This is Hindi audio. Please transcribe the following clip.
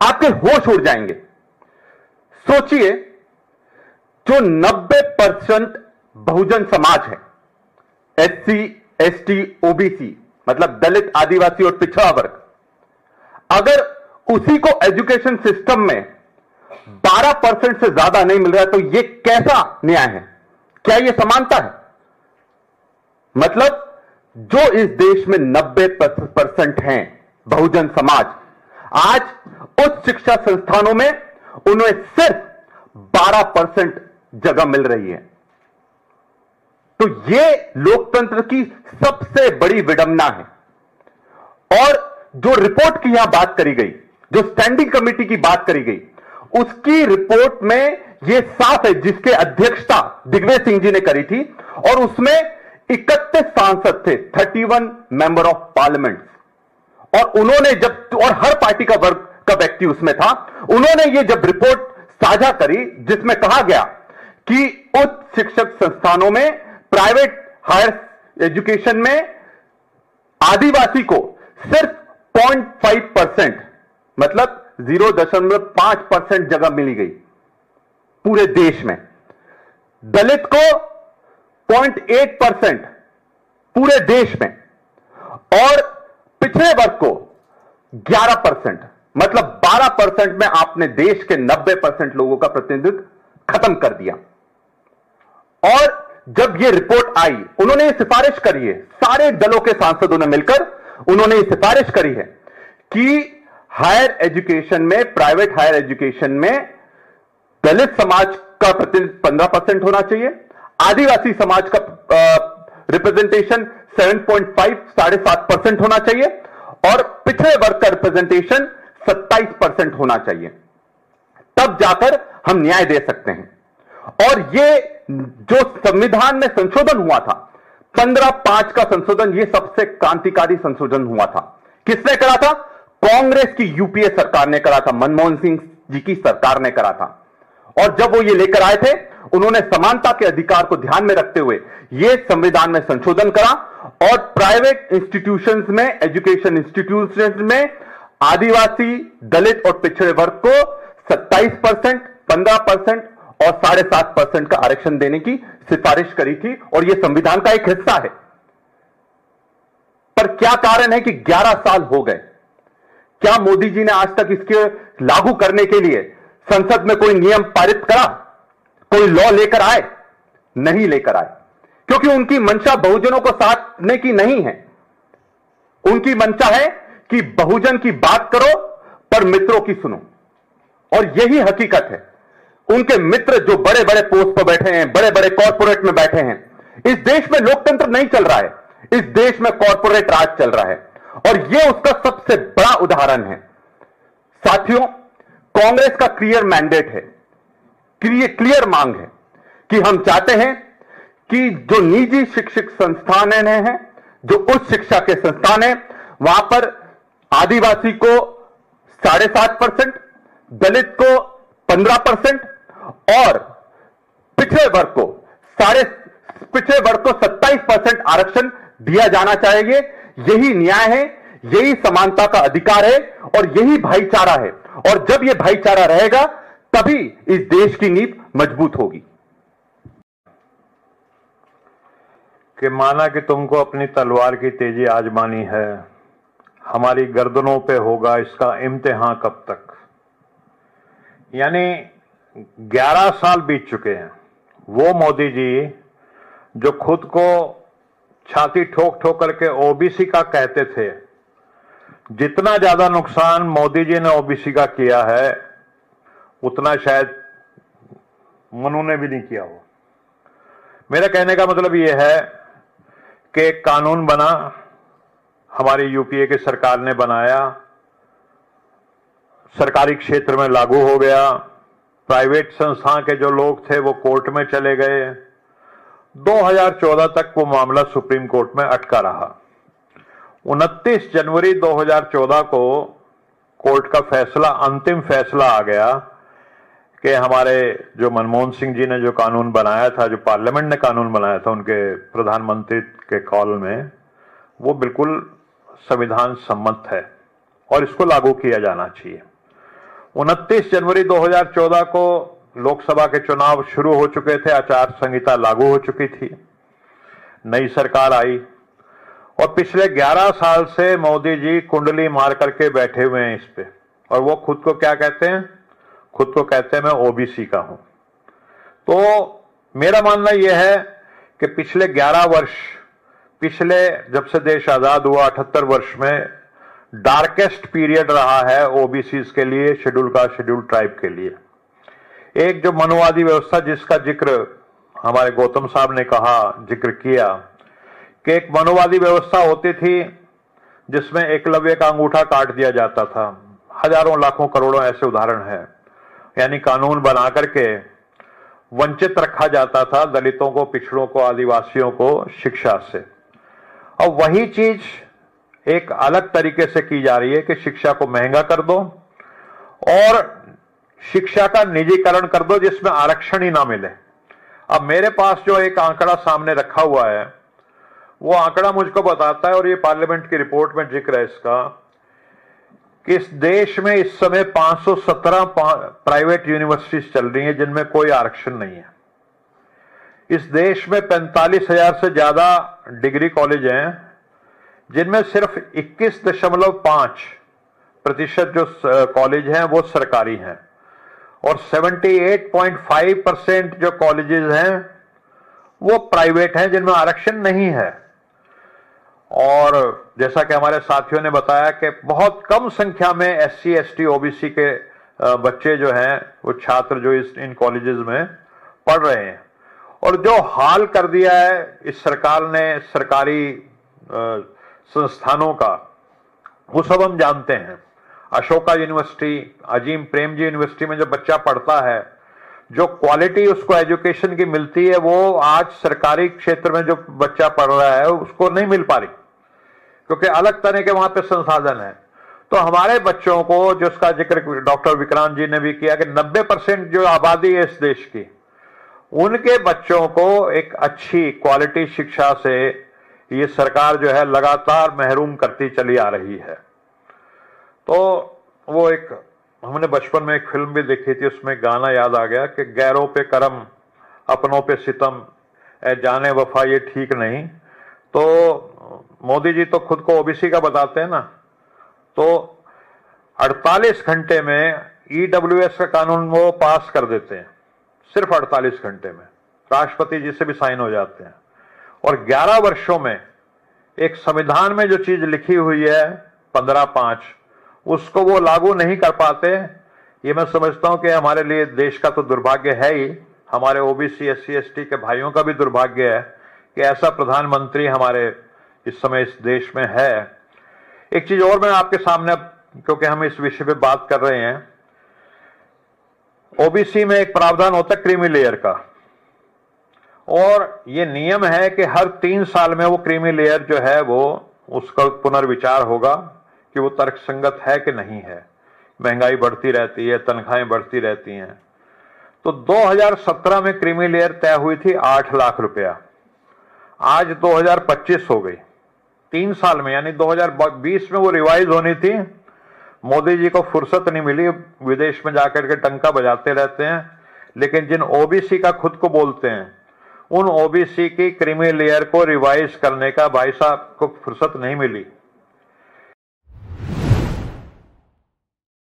आपके होश उड़ जाएंगे। सोचिए, जो 90% बहुजन समाज है, एससी, एसटी, ओबीसी, मतलब दलित, आदिवासी और पिछड़ा वर्ग, अगर उसी को एजुकेशन सिस्टम में 12% से ज्यादा नहीं मिल रहा है, तो यह कैसा न्याय है? क्या यह समानता है? मतलब जो इस देश में 90% हैं बहुजन समाज, आज उच्च शिक्षा संस्थानों में उन्हें सिर्फ 12% जगह मिल रही है। तो यह लोकतंत्र की सबसे बड़ी विडंबना है। और जो रिपोर्ट की यहां बात करी गई, जो स्टैंडिंग कमेटी की बात करी गई, उसकी रिपोर्ट में यह साफ है, जिसके अध्यक्षता दिग्विजय सिंह जी ने करी थी, और उसमें 31 सांसद थे, 31 मेंबर ऑफ पार्लियामेंट, और उन्होंने जब, और हर पार्टी का वर्ग का व्यक्ति उसमें था, उन्होंने यह जब रिपोर्ट साझा करी, जिसमें कहा गया कि उच्च शिक्षक संस्थानों में, प्राइवेट हायर एजुकेशन में आदिवासी को सिर्फ 0.5%, मतलब 0.5% जगह मिली गई पूरे देश में, दलित को 0.8% पूरे देश में, और पिछड़े वर्ग को 11%, मतलब 12% में आपने देश के 90% लोगों का प्रतिनिधित्व खत्म कर दिया। और जब यह रिपोर्ट आई, उन्होंने यह सिफारिश करी है, सारे दलों के सांसदों ने मिलकर उन्होंने यह सिफारिश करी है कि हायर एजुकेशन में, प्राइवेट हायर एजुकेशन में दलित समाज का प्रतिनिधित्व 15% होना चाहिए, आदिवासी समाज का रिप्रेजेंटेशन 7.5, 7.5% होना चाहिए, और पिछड़े वर्ग का रिप्रेजेंटेशन 27% होना चाहिए। तब जाकर हम न्याय दे सकते हैं। और यह जो संविधान में संशोधन हुआ था, 15(5) का संशोधन, यह सबसे क्रांतिकारी संशोधन हुआ था। किसने करा था? कांग्रेस की यूपीए सरकार ने करा था, मनमोहन सिंह जी की सरकार ने करा था। और जब वो ये लेकर आए थे, उन्होंने समानता के अधिकार को ध्यान में रखते हुए यह संविधान में संशोधन करा, और प्राइवेट इंस्टीट्यूशंस में, एजुकेशन इंस्टीट्यूशंस में आदिवासी, दलित और पिछड़े वर्ग को 27%, 15% और 7.5% का आरक्षण देने की सिफारिश करी थी, और यह संविधान का एक हिस्सा है। पर क्या कारण है कि 11 साल हो गए? क्या मोदी जी ने आज तक इसके लागू करने के लिए संसद में कोई नियम पारित करा, कोई लॉ लेकर आए? नहीं लेकर आए, क्योंकि उनकी मंशा बहुजनों को साधने की नहीं है। उनकी मंशा है कि बहुजन की बात करो पर मित्रों की सुनो, और यही हकीकत है। उनके मित्र जो बड़े बड़े पोस्ट पर बैठे हैं, बड़े बड़े कॉर्पोरेट में बैठे हैं, इस देश में लोकतंत्र नहीं चल रहा है, इस देश में कॉर्पोरेट राज चल रहा है, और यह उसका सबसे बड़ा उदाहरण है। साथियों, कांग्रेस का क्लियर मैंडेट है, क्लियर मांग है कि हम चाहते हैं कि जो निजी शिक्षक संस्थान हैं, जो उच्च शिक्षा के संस्थान हैं, वहां पर आदिवासी को 7.5%, दलित को 15% और पिछड़े वर्ग को 27% आरक्षण दिया जाना चाहिए। यही न्याय है, यही समानता का अधिकार है, और यही भाईचारा है। और जब यह भाईचारा रहेगा, तभी इस देश की नींव मजबूत होगी। कि माना कि तुमको अपनी तलवार की तेजी आजमानी है, हमारी गर्दनों पे होगा इसका इम्तिहान कब तक। यानी 11 साल बीत चुके हैं। वो मोदी जी जो खुद को छाती ठोक ठोक करके ओबीसी का कहते थे, जितना ज्यादा नुकसान मोदी जी ने ओबीसी का किया है, उतना शायद मनु ने भी नहीं किया हो। मेरा कहने का मतलब यह है कि एक कानून बना, हमारी यूपीए की सरकार ने बनाया, सरकारी क्षेत्र में लागू हो गया, प्राइवेट संस्था के जो लोग थे वो कोर्ट में चले गए। 2014 तक वो मामला सुप्रीम कोर्ट में अटका रहा। 29 जनवरी 2014 को कोर्ट का फैसला, अंतिम फैसला आ गया कि हमारे जो मनमोहन सिंह जी ने जो कानून बनाया था, जो पार्लियामेंट ने कानून बनाया था उनके प्रधानमंत्री के कॉल में, वो बिल्कुल संविधान सम्मत है और इसको लागू किया जाना चाहिए। 29 जनवरी 2014 को लोकसभा के चुनाव शुरू हो चुके थे, आचार संहिता लागू हो चुकी थी, नई सरकार आई और पिछले 11 साल से मोदी जी कुंडली मार करके बैठे हुए हैं इस पे। और वो खुद को क्या कहते हैं? खुद को कहते हैं मैं ओबीसी का हूं। तो मेरा मानना यह है कि पिछले 11 वर्ष, पिछले जब से देश आजाद हुआ 78 वर्ष में डार्केस्ट पीरियड रहा है ओबीसी के लिए, शेड्यूल ट्राइब के लिए। एक जो मनुवादी व्यवस्था जिसका जिक्र हमारे गौतम साहब ने कहा, जिक्र किया कि एक मनुवादी व्यवस्था होती थी जिसमें एकलव्य का अंगूठा काट दिया जाता था। हजारों लाखों करोड़ों ऐसे उदाहरण हैं। यानी कानून बना करके वंचित रखा जाता था दलितों को, पिछड़ों को, आदिवासियों को शिक्षा से। और वही चीज एक अलग तरीके से की जा रही है कि शिक्षा को महंगा कर दो और शिक्षा का निजीकरण कर दो जिसमें आरक्षण ही ना मिले। अब मेरे पास जो एक आंकड़ा सामने रखा हुआ है वो आंकड़ा मुझको बताता है, और ये पार्लियामेंट की रिपोर्ट में जिक्र है इसका, कि इस देश में इस समय 517 प्राइवेट यूनिवर्सिटीज चल रही हैं जिनमें कोई आरक्षण नहीं है। इस देश में 45,000 से ज्यादा डिग्री कॉलेज हैं जिनमें सिर्फ 21.5% जो कॉलेज हैं वो सरकारी हैं, और 78.5% जो कॉलेजेस हैं वो प्राइवेट हैं जिनमें आरक्षण नहीं है। और जैसा कि हमारे साथियों ने बताया कि बहुत कम संख्या में एससी, एसटी, ओबीसी के बच्चे जो हैं वो छात्र जो इन कॉलेजेस में पढ़ रहे हैं। और जो हाल कर दिया है इस सरकार ने सरकारी संस्थानों का, वो सब हम जानते हैं। अशोका यूनिवर्सिटी, अजीम प्रेमजी यूनिवर्सिटी में जो बच्चा पढ़ता है, जो क्वालिटी उसको एजुकेशन की मिलती है वो आज सरकारी क्षेत्र में जो बच्चा पढ़ रहा है उसको नहीं मिल पा रही, क्योंकि अलग तरह के वहां पे संसाधन है। तो हमारे बच्चों को, जिसका जिक्र डॉक्टर विक्रांत जी ने भी किया कि 90% जो आबादी है इस देश की, उनके बच्चों को एक अच्छी क्वालिटी शिक्षा से ये सरकार जो है लगातार महरूम करती चली आ रही है। तो वो एक हमने बचपन में एक फिल्म भी देखी थी, उसमें गाना याद आ गया कि गैरों पे करम, अपनों पे सितम, ए जाने वफा ये ठीक नहीं। तो मोदी जी तो खुद को ओबीसी का बताते हैं ना, तो 48 घंटे में ईडब्ल्यूएस का कानून वो पास कर देते हैं, सिर्फ 48 घंटे में राष्ट्रपति जी से भी साइन हो जाते हैं। और 11 वर्षों में एक संविधान में जो चीज लिखी हुई है 15(5), उसको वो लागू नहीं कर पाते। ये मैं समझता हूं कि हमारे लिए देश का तो दुर्भाग्य है ही, हमारे ओबीसी, एससी, एसटी के भाइयों का भी दुर्भाग्य है कि ऐसा प्रधानमंत्री हमारे इस समय इस देश में है। एक चीज और मैं आपके सामने, क्योंकि हम इस विषय पे बात कर रहे हैं, ओबीसी में एक प्रावधान होता है क्रीमी लेयर का, और ये नियम है कि हर 3 साल में वो क्रीमी लेयर जो है वो उसका पुनर्विचार होगा कि वो तर्कसंगत है कि नहीं है। महंगाई बढ़ती रहती है, तनख्वाहें बढ़ती रहती हैं। तो 2017 में क्रीमी लेयर तय हुई थी 8 लाख रुपया, आज 2025 हो गई, 3 साल में, यानी 2020 में वो रिवाइज होनी थी। मोदी जी को फुर्सत नहीं मिली, विदेश में जाकर के टंका बजाते रहते हैं, लेकिन जिन ओबीसी का खुद को बोलते हैं उन ओबीसी की क्रीमी लेयर को रिवाइज करने का भाई साहब को फुर्सत नहीं मिली।